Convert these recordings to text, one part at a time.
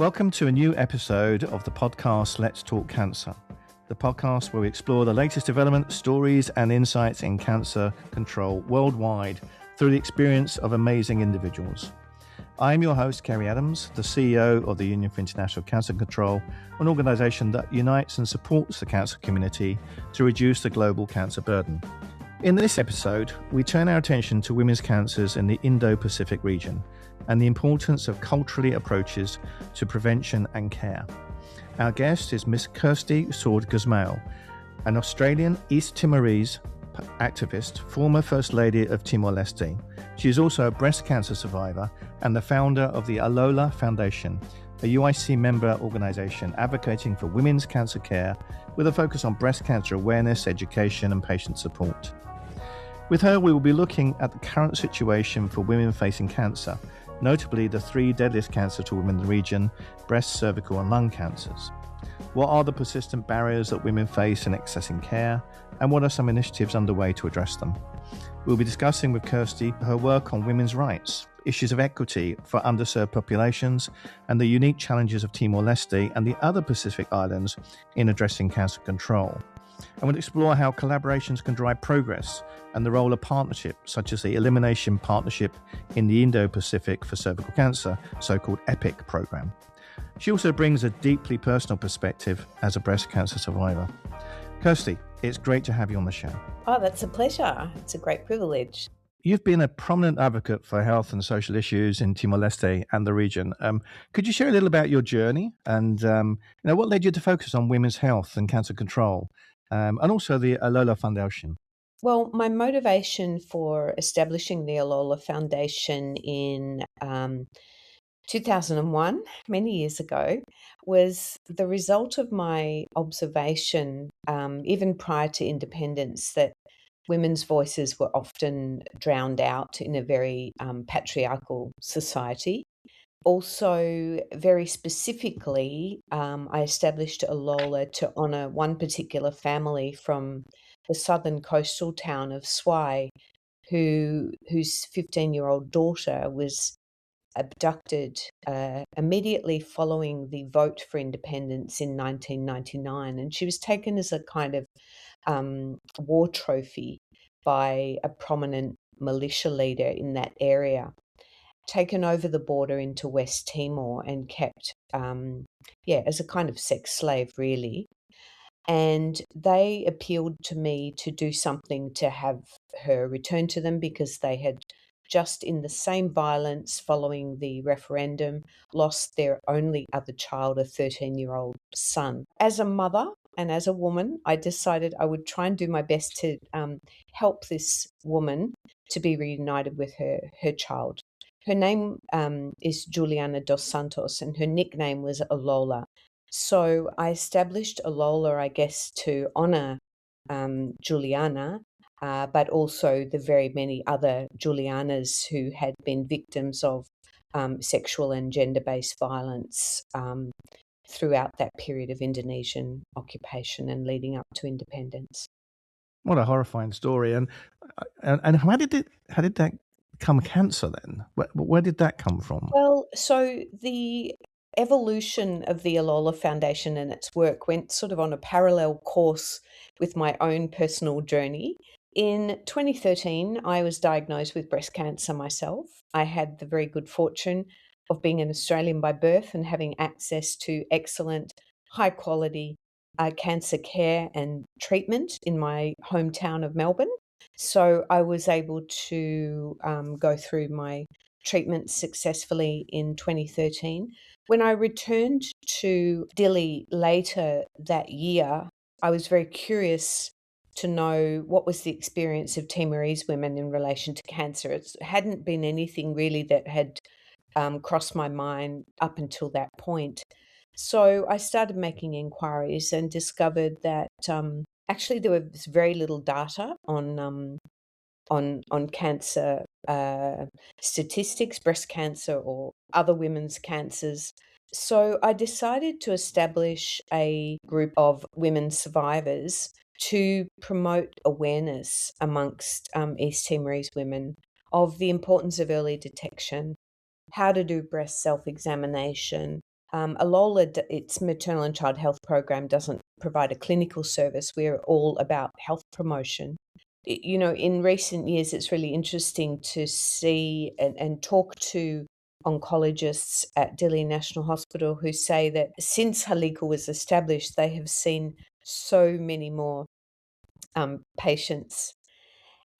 Welcome to a new episode of the podcast Let's Talk Cancer, the podcast where we explore the latest developments, stories and insights in cancer control worldwide through the experience of amazing individuals. I am your host, Cary Adams, the CEO of the Union for International Cancer Control, an organisation that unites and supports the cancer community to reduce the global cancer burden. In this episode, we turn our attention to women's cancers in the Indo Pacific region and the importance of culturally approaches to prevention and care. Our guest is Ms Kirsty Sword Gusmão, an Australian East Timorese activist, former First Lady of Timor Leste. She is also a breast cancer survivor and the founder of the Alola Foundation, a UICC member organisation advocating for women's cancer care with a focus on breast cancer awareness, education and patient support. With her, we will be looking at the current situation for women facing cancer, notably the three deadliest cancers to women in the region: breast, cervical and lung cancers. What are the persistent barriers that women face in accessing care, and what are some initiatives underway to address them? We'll be discussing with Kirsty her work on women's rights, issues of equity for underserved populations, and the unique challenges of Timor Leste and the other Pacific islands in addressing cancer control. And we'll explore how collaborations can drive progress and the role of partnerships, such as the Elimination Partnership in the Indo Pacific for Cervical Cancer, so-called EPICC program. She also brings a deeply personal perspective as a breast cancer survivor. Kirsty, it's great to have you on the show. Oh, that's a pleasure. It's a great privilege. You've been a prominent advocate for health and social issues in Timor-Leste and the region. Could you share a little about your journey and what led you to focus on women's health and cancer control, and also the Alola Foundation? Well, my motivation for establishing the Alola Foundation in 2001, many years ago, was the result of my observation, even prior to independence, that women's voices were often drowned out in a very patriarchal society. Also, very specifically, I established Alola to honour one particular family from the southern coastal town of Swai, whose 15-year-old daughter was abducted immediately following the vote for independence in 1999, and she was taken as a kind of war trophy by a prominent militia leader in that area, taken over the border into West Timor and kept as a kind of sex slave, really. And they appealed to me to do something to have her returned to them, because they had just, in the same violence following the referendum, lost their only other child, a 13-year-old son. As a mother and as a woman, I decided I would try and do my best to help this woman to be reunited with her child. Her name is Juliana dos Santos, and her nickname was Alola. So I established Alola, I guess, to honour Juliana, but also the very many other Julianas who had been victims of sexual and gender-based violence throughout that period of Indonesian occupation and leading up to independence. What a horrifying story! And how did that become cancer then? Where did that come from? Well, so the evolution of the Alola Foundation and its work went sort of on a parallel course with my own personal journey. In 2013, I was diagnosed with breast cancer myself. I had the very good fortune of being an Australian by birth and having access to excellent, high-quality cancer care and treatment in my hometown of Melbourne. So I was able to go through my treatment successfully in 2013. When I returned to Dili later that year, I was very curious to know what was the experience of Timorese women in relation to cancer. It hadn't been anything really that had crossed my mind up until that point. So I started making inquiries and discovered that actually there was very little data on cancer statistics, breast cancer or other women's cancers. So I decided to establish a group of women survivors to promote awareness amongst East Timorese women of the importance of early detection, how to do breast self-examination, Alola, its maternal and child health program, doesn't provide a clinical service. We're all about health promotion. In recent years, it's really interesting to see and talk to oncologists at Delhi National Hospital who say that since Halika was established, they have seen so many more patients.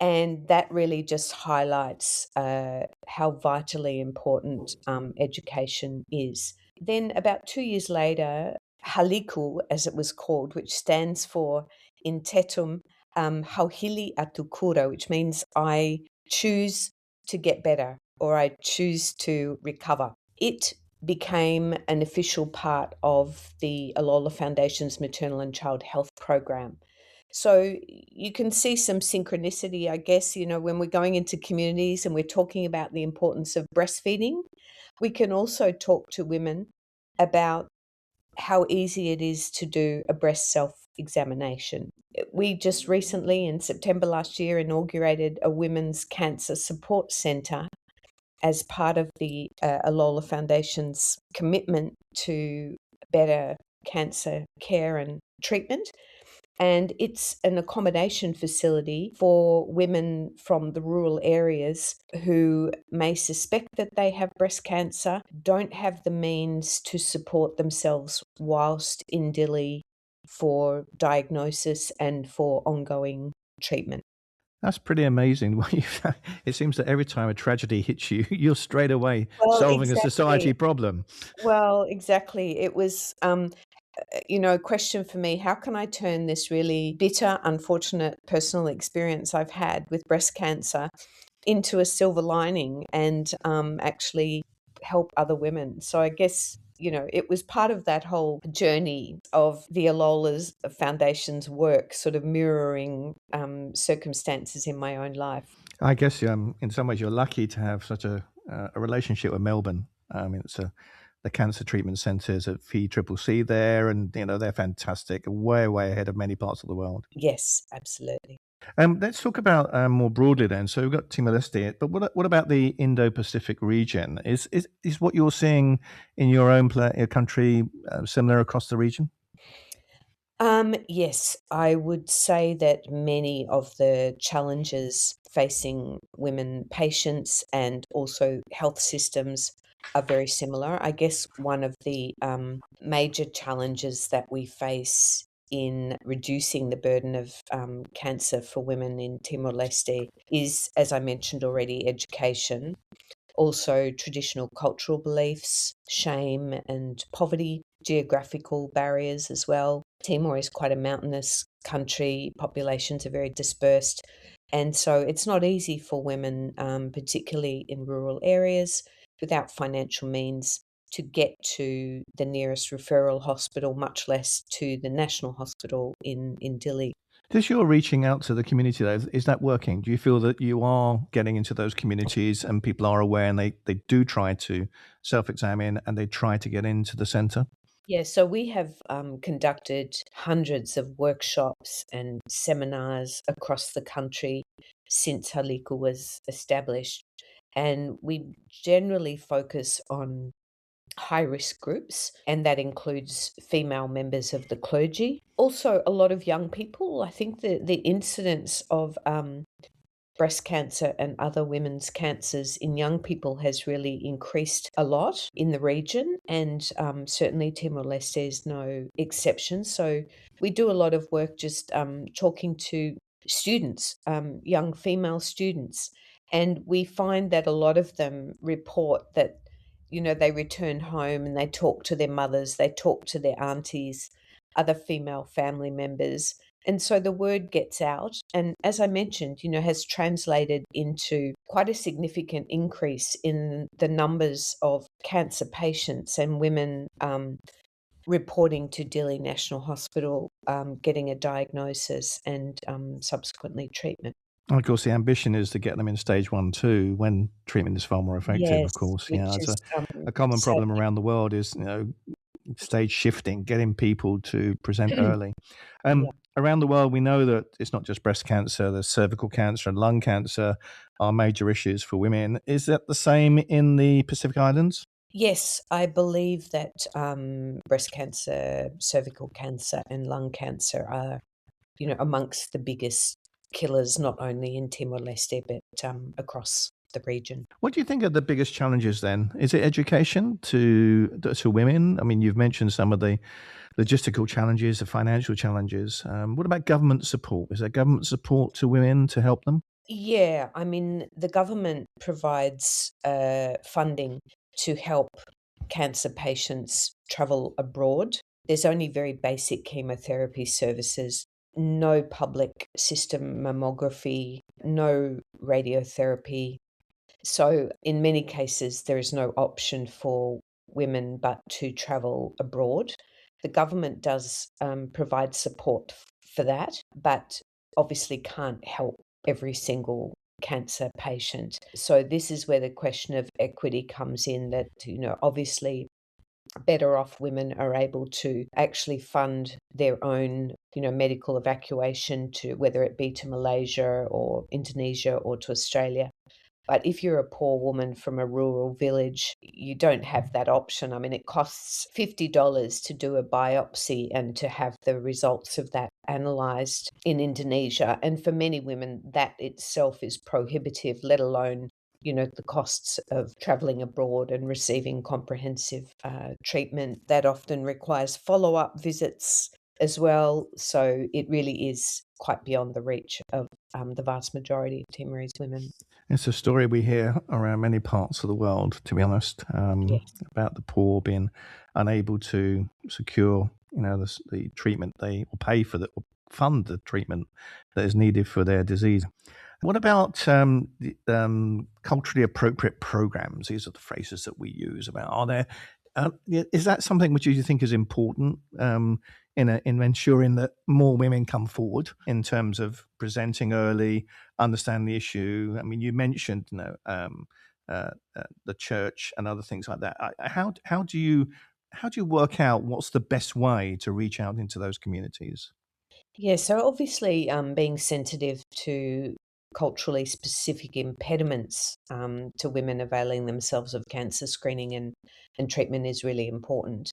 And that really just highlights how vitally important education is. Then, about 2 years later, Haliku, as it was called, which stands for in Tetum, Hauhili Atukura, which means I choose to get better or I choose to recover. It became an official part of the Alola Foundation's maternal and child health program. So you can see some synchronicity, I guess, when we're going into communities and we're talking about the importance of breastfeeding. We can also talk to women about how easy it is to do a breast self-examination. We just recently, in September last year, inaugurated a women's cancer support centre as part of the Alola Foundation's commitment to better cancer care and treatment. And it's an accommodation facility for women from the rural areas who may suspect that they have breast cancer, don't have the means to support themselves whilst in Dili for diagnosis and for ongoing treatment. That's pretty amazing. It seems that every time a tragedy hits you, you're straight away solving a society problem. Well, exactly. It was a question for me, how can I turn this really bitter, unfortunate personal experience I've had with breast cancer into a silver lining and actually help other women? So I guess, it was part of that whole journey of the Alola's Foundation's work, sort of mirroring circumstances in my own life. I guess in some ways you're lucky to have such a relationship with Melbourne. It's the cancer treatment centres at EPICC there, and they're fantastic, way ahead of many parts of the world. Yes, absolutely. Let's talk about more broadly then. So we've got Timor Leste, but what about the Indo Pacific region? Is what you're seeing in your own country similar across the region? Yes, I would say that many of the challenges facing women patients and also health systems are very similar. I guess one of the major challenges that we face in reducing the burden of cancer for women in Timor Leste is, as I mentioned already, education. Also, traditional cultural beliefs, shame and poverty, geographical barriers as well. Timor is quite a mountainous country, populations are very dispersed. And so it's not easy for women, particularly in rural areas, without financial means to get to the nearest referral hospital, much less to the national hospital in Dili. Does your reaching out to the community, though, is that working? Do you feel that you are getting into those communities and people are aware and they do try to self-examine and they try to get into the centre? Yeah, so we have conducted hundreds of workshops and seminars across the country since Halika was established. And we generally focus on high risk groups, and that includes female members of the clergy. Also, a lot of young people. I think the incidence of breast cancer and other women's cancers in young people has really increased a lot in the region, and certainly Timor Leste is no exception. So we do a lot of work just talking to students, young female students, and we find that a lot of them report that they return home and they talk to their mothers, they talk to their aunties, other female family members, and so the word gets out, and as I mentioned, has translated into quite a significant increase in the numbers of cancer patients and women reporting to Dili National Hospital, getting a diagnosis and subsequently treatment. And of course, the ambition is to get them in stage 1, 2 when treatment is far more effective, of Yes, course. which It's is a common so problem around the world is, stage shifting, getting people to present early. yeah. Around the world, we know that it's not just breast cancer, there's cervical cancer and lung cancer are major issues for women. Is that the same in the Pacific Islands? Yes, I believe that breast cancer, cervical cancer, and lung cancer are, amongst the biggest killers, not only in Timor Leste but across the region. What do you think are the biggest challenges then? Is it education to women? I mean, you've mentioned some of the logistical challenges, the financial challenges. What about government support? Is there government support to women to help them? Yeah, I mean, the government provides funding to help cancer patients travel abroad. There's only very basic chemotherapy services, no public system mammography, no radiotherapy. So, in many cases, there is no option for women but to travel abroad. The government does provide support for that, but obviously can't help every single cancer patient. So, this is where the question of equity comes in that, obviously better off women are able to actually fund their own, medical evacuation to whether it be to Malaysia or Indonesia or to Australia. But if you're a poor woman from a rural village, you don't have that option. I mean, it costs $50 to do a biopsy and to have the results of that analysed in Indonesia. And for many women, that itself is prohibitive, let alone, the costs of travelling abroad and receiving comprehensive treatment. That often requires follow-up visits as well. So it really is quite beyond the reach of the vast majority of Timorese women. It's a story we hear around many parts of the world, to be honest, Yes. about the poor being unable to secure, the treatment they or pay for or fund the treatment that is needed for their disease. What about culturally appropriate programs? These are the phrases that we use. About are there? Is that something which you think is important in ensuring that more women come forward in terms of presenting early, understand the issue? I mean, you mentioned the church and other things like that. How do you work out what's the best way to reach out into those communities? Yeah, so obviously, being sensitive to culturally specific impediments to women availing themselves of cancer screening and treatment is really important.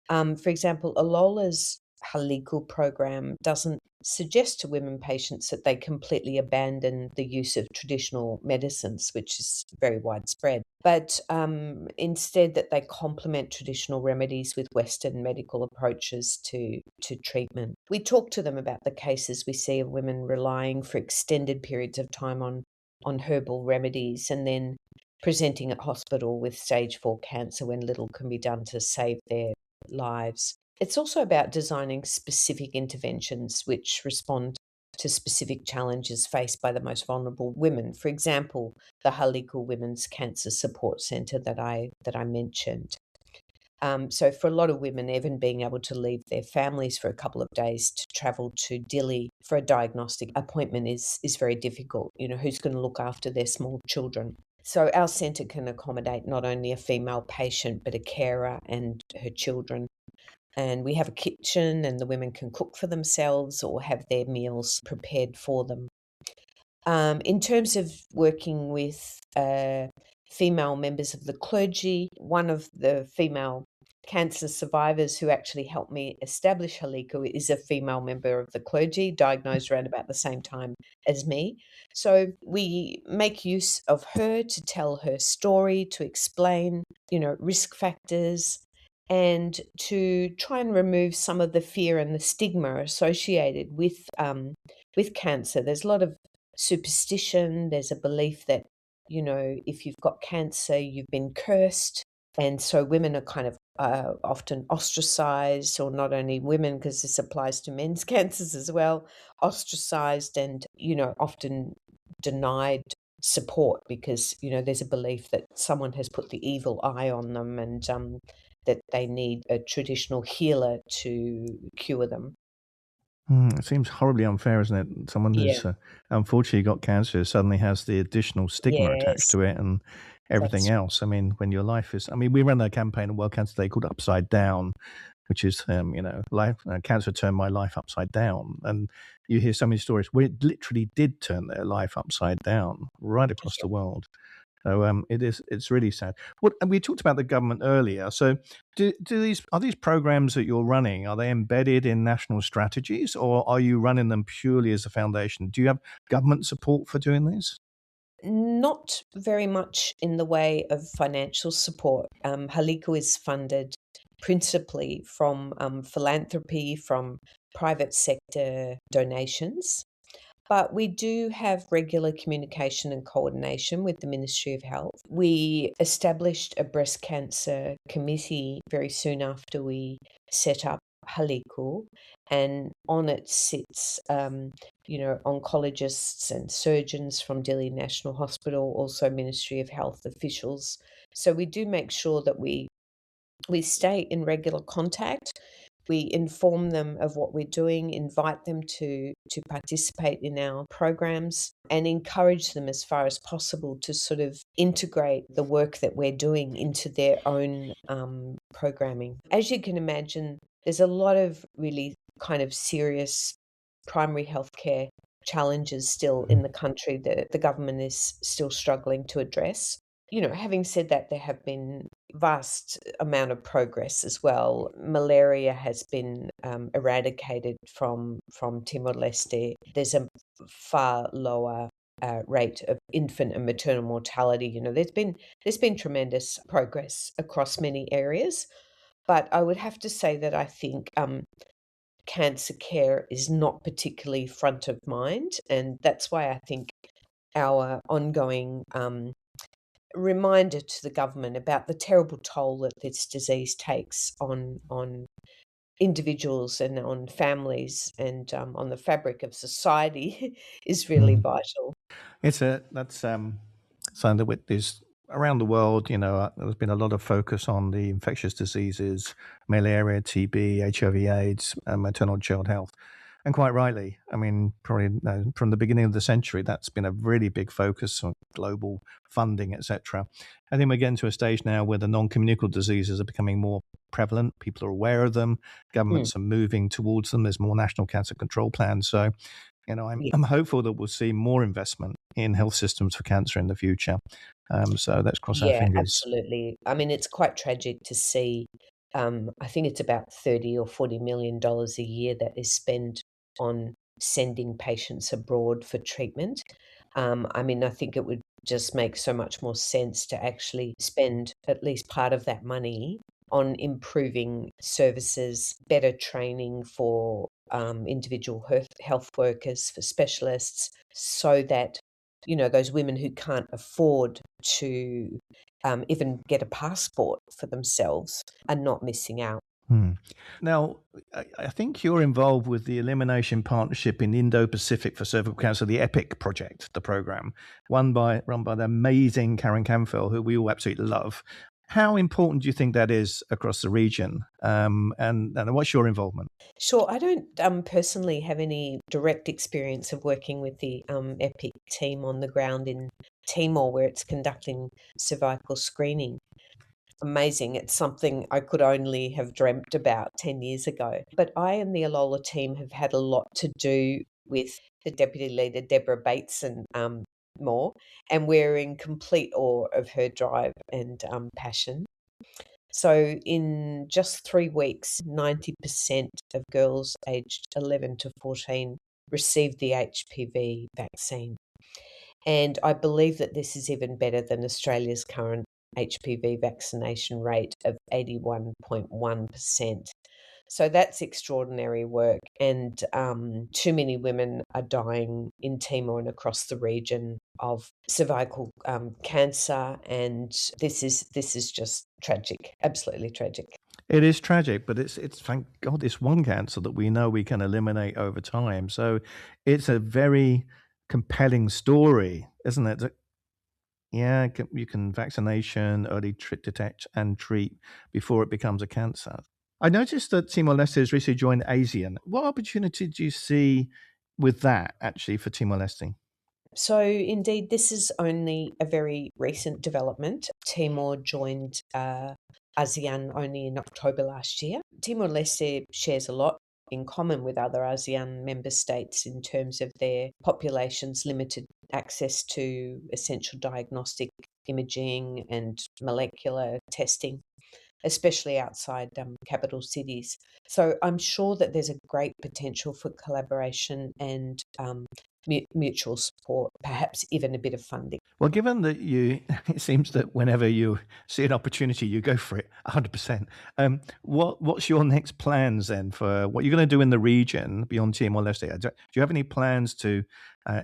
For example, Alola's Haliku program doesn't suggest to women patients that they completely abandon the use of traditional medicines, which is very widespread, but instead that they complement traditional remedies with Western medical approaches to treatment. We talk to them about the cases we see of women relying for extended periods of time on herbal remedies and then presenting at hospital with stage 4 cancer when little can be done to save their lives. It's also about designing specific interventions which respond to specific challenges faced by the most vulnerable women. For example, the Haliku Women's Cancer Support Centre that I mentioned. So for a lot of women, even being able to leave their families for a couple of days to travel to Dili for a diagnostic appointment is very difficult. Who's going to look after their small children? So our centre can accommodate not only a female patient, but a carer and her children. And we have a kitchen and the women can cook for themselves or have their meals prepared for them. In terms of working with female members of the clergy, one of the female cancer survivors who actually helped me establish Haliku is a female member of the clergy, diagnosed around about the same time as me. So we make use of her to tell her story, to explain, risk factors, and to try and remove some of the fear and the stigma associated with cancer. There's a lot of superstition. There's a belief that, if you've got cancer, you've been cursed. And so women are kind of often ostracized, or not only women, because this applies to men's cancers as well, ostracized and, often denied support because, there's a belief that someone has put the evil eye on them and that they need a traditional healer to cure them. It seems horribly unfair, isn't it? Someone Yeah. who's unfortunately got cancer suddenly has the additional stigma attached Yes, to it and everything that's else. I mean, when your life is, I mean, we run a campaign on World Cancer Day called Upside Down, which is, life, cancer turned my life upside down. And you hear so many stories where it literally did turn their life upside down right across the world. So it's really sad. And we talked about the government earlier. So are these programs that you're running, are they embedded in national strategies, or are you running them purely as a foundation? Do you have government support for doing this? Not very much in the way of financial support. Haliko is funded principally from philanthropy, from private sector donations. But we do have regular communication and coordination with the Ministry of Health. We established a breast cancer committee very soon after we set up Haliku, and on it sits, oncologists and surgeons from Delhi National Hospital, also Ministry of Health officials. So we do make sure that we stay in regular contact. We inform them of what we're doing, invite them to participate in our programs, and encourage them as far as possible to sort of integrate the work that we're doing into their own programming. As you can imagine, there's a lot of really kind of serious primary healthcare challenges still in the country that the government is still struggling to address. Having said that, there have been vast amount of progress as well. Malaria has been eradicated from Timor Leste. There's a far lower rate of infant and maternal mortality. There's been tremendous progress across many areas, but I would have to say that I think cancer care is not particularly front of mind, and that's why I think our ongoing reminder to the government about the terrible toll that this disease takes on individuals and on families and on the fabric of society is really Mm. vital. That's something that is around the world. There's been a lot of focus on the infectious diseases, malaria, TB, HIV/AIDS, and maternal child health, and quite rightly. I mean, probably from the beginning of the century, that's been a really big focus on global funding, etc. I think we're getting to a stage now where the non-communicable diseases are becoming more prevalent. People are aware of them. Mm, Governments are moving towards them. There's more national cancer control plans. So I'm yeah, I'm hopeful that we'll see more investment in health systems for cancer in the future. So let's cross our yeah, fingers. absolutely. I mean, it's quite tragic to see. I think it's about 30 or $40 million a year that is spent on sending patients abroad for treatment. I mean, I think it would just make so much more sense to actually spend at least part of that money on improving services, better training for individual health workers, for specialists, so that those women who can't afford to even get a passport for themselves are not missing out. Hmm. Now, I think you're involved with the Elimination Partnership in Indo Pacific for Cervical Cancer, the EPICC project, the program, run by the amazing Karen Canfield, who we all absolutely love. How important do you think that is across the region? And what's your involvement? Sure, I don't personally have any direct experience of working with the EPIC team on the ground in Timor, where it's conducting cervical screening. Amazing. It's something I could only have dreamt about 10 years ago. But I and the Alola team have had a lot to do with the deputy leader, Deborah Bates, and more. And we're in complete awe of her drive and passion. So, in just 3 weeks, 90% of girls aged 11 to 14 received the HPV vaccine. And I believe that this is even better than Australia's current HPV vaccination rate of 81.1%. So that's extraordinary work. And too many women are dying in Timor and across the region of cervical cancer. And this is just tragic, absolutely tragic. It is tragic, but it's thank God it's one cancer that we know we can eliminate over time. So it's a very compelling story, isn't it? Yeah, you can vaccination, early detect and treat before it becomes a cancer. I noticed that Timor Leste has recently joined ASEAN. What opportunity do you see with that actually for Timor Leste? So, indeed, this is only a very recent development. Timor joined ASEAN only in October last year. Timor Leste shares a lot in common with other ASEAN member states in terms of their population's limited access to essential diagnostic imaging and molecular testing, especially outside capital cities. So I'm sure that there's a great potential for collaboration and mutual support, perhaps even a bit of funding. Well, given that it seems that whenever you see an opportunity, you go for it 100%. What's your next plans then for what you're going to do in the region beyond Timor Leste? Do you have any plans to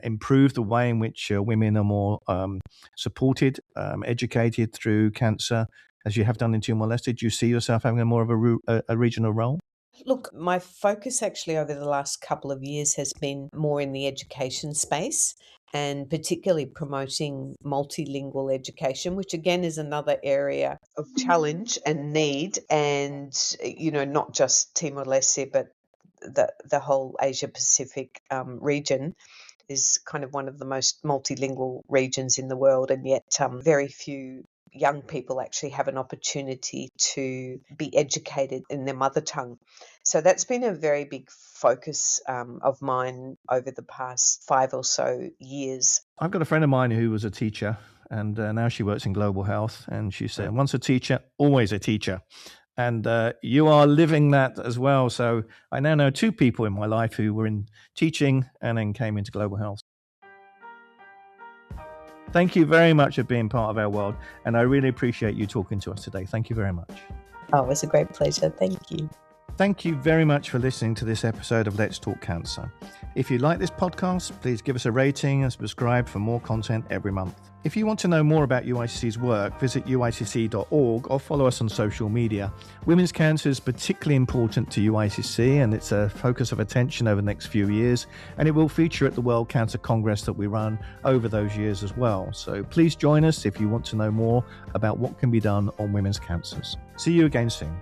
improve the way in which women are more supported, educated through cancer, as you have done in Timor Leste? Do you see yourself having more of a regional role? Look, my focus actually over the last couple of years has been more in the education space, and particularly promoting multilingual education, which again is another area of challenge and need. And, not just Timor Leste, but the whole Asia Pacific region is kind of one of the most multilingual regions in the world, and yet very few young people actually have an opportunity to be educated in their mother tongue. So that's been a very big focus of mine over the past 5 or so years. I've got a friend of mine who was a teacher, and now she works in global health, and she said, once a teacher, always a teacher. And you are living that as well. So I now know 2 people in my life who were in teaching and then came into global health. Thank you very much for being part of our world, and I really appreciate you talking to us today. Thank you very much. Oh, it was a great pleasure. Thank you. Thank you very much for listening to this episode of Let's Talk Cancer. If you like this podcast, please give us a rating and subscribe for more content every month. If you want to know more about UICC's work, visit uicc.org or follow us on social media. Women's cancer is particularly important to UICC, and it's a focus of attention over the next few years, and it will feature at the World Cancer Congress that we run over those years as well. So please join us if you want to know more about what can be done on women's cancers. See you again soon.